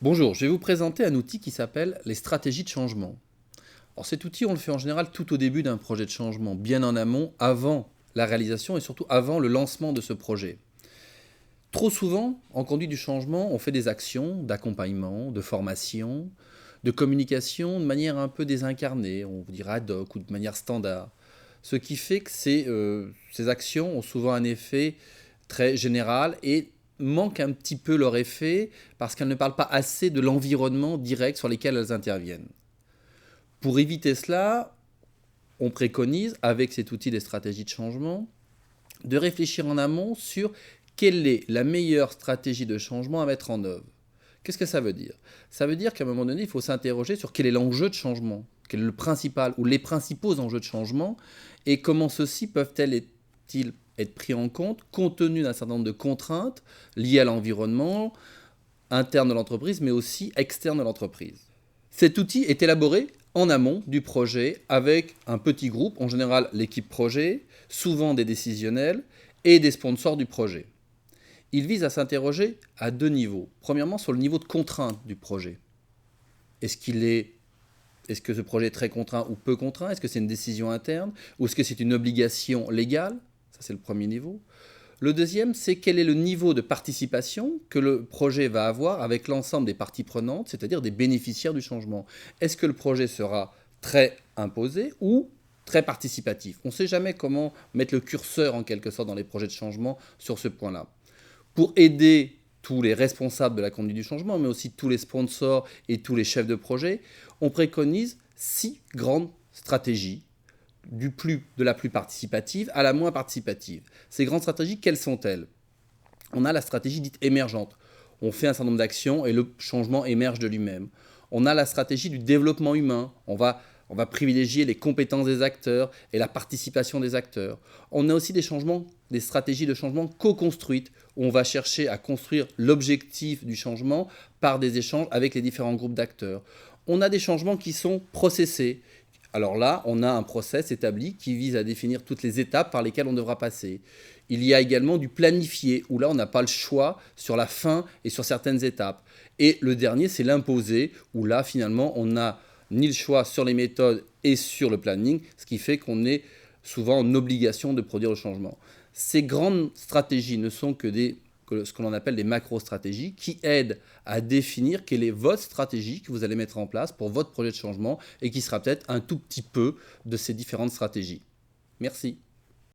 Bonjour, je vais vous présenter un outil qui s'appelle les stratégies de changement. Alors cet outil, on le fait en général tout au début d'un projet de changement, bien en amont, avant la réalisation et surtout avant le lancement de ce projet. Trop souvent, en conduite du changement, on fait des actions d'accompagnement, de formation, de communication de manière un peu désincarnée, on dirait ad hoc ou de manière standard. Ce qui fait que ces actions ont souvent un effet très général et manquent un petit peu leur effet parce qu'elles ne parlent pas assez de l'environnement direct sur lequel elles interviennent. Pour éviter cela, on préconise, avec cet outil des stratégies de changement, de réfléchir en amont sur quelle est la meilleure stratégie de changement à mettre en œuvre. Qu'est-ce que ça veut dire? Ça veut dire qu'à un moment donné, il faut s'interroger sur quel est l'enjeu de changement, quel est le principal ou les principaux enjeux de changement et comment ceux-ci peuvent-ils être pris en compte tenu d'un certain nombre de contraintes liées à l'environnement interne de l'entreprise, mais aussi externe de l'entreprise. Cet outil est élaboré en amont du projet avec un petit groupe, en général l'équipe projet, souvent des décisionnels et des sponsors du projet. Il vise à s'interroger à deux niveaux. Premièrement, sur le niveau de contrainte du projet. Est-ce que ce projet est très contraint ou peu contraint? Est-ce que c'est une décision interne? Ou est-ce que c'est une obligation légale? Ça, c'est le premier niveau. Le deuxième, c'est quel est le niveau de participation que le projet va avoir avec l'ensemble des parties prenantes, c'est-à-dire des bénéficiaires du changement. Est-ce que le projet sera très imposé ou très participatif? On ne sait jamais comment mettre le curseur en quelque sorte dans les projets de changement sur ce point-là. Pour aider tous les responsables de la conduite du changement, mais aussi tous les sponsors et tous les chefs de projet, on préconise 6 grandes stratégies de la plus participative à la moins participative. Ces grandes stratégies, quelles sont-elles? On a la stratégie dite émergente. On fait un certain nombre d'actions et le changement émerge de lui-même. On a la stratégie du développement humain. On va privilégier les compétences des acteurs et la participation des acteurs. On a aussi des stratégies de changement co-construites, où on va chercher à construire l'objectif du changement par des échanges avec les différents groupes d'acteurs. On a des changements qui sont processés. Alors là, on a un process établi qui vise à définir toutes les étapes par lesquelles on devra passer. Il y a également du planifié, où là, on n'a pas le choix sur la fin et sur certaines étapes. Et le dernier, c'est l'imposé, où là, finalement, on n'a ni le choix sur les méthodes et sur le planning, ce qui fait qu'on est souvent en obligation de produire le changement. Ces grandes stratégies ne sont que ce que l'on appelle des macro-stratégies qui aident à définir quelle est votre stratégie que vous allez mettre en place pour votre projet de changement et qui sera peut-être un tout petit peu de ces différentes stratégies. Merci.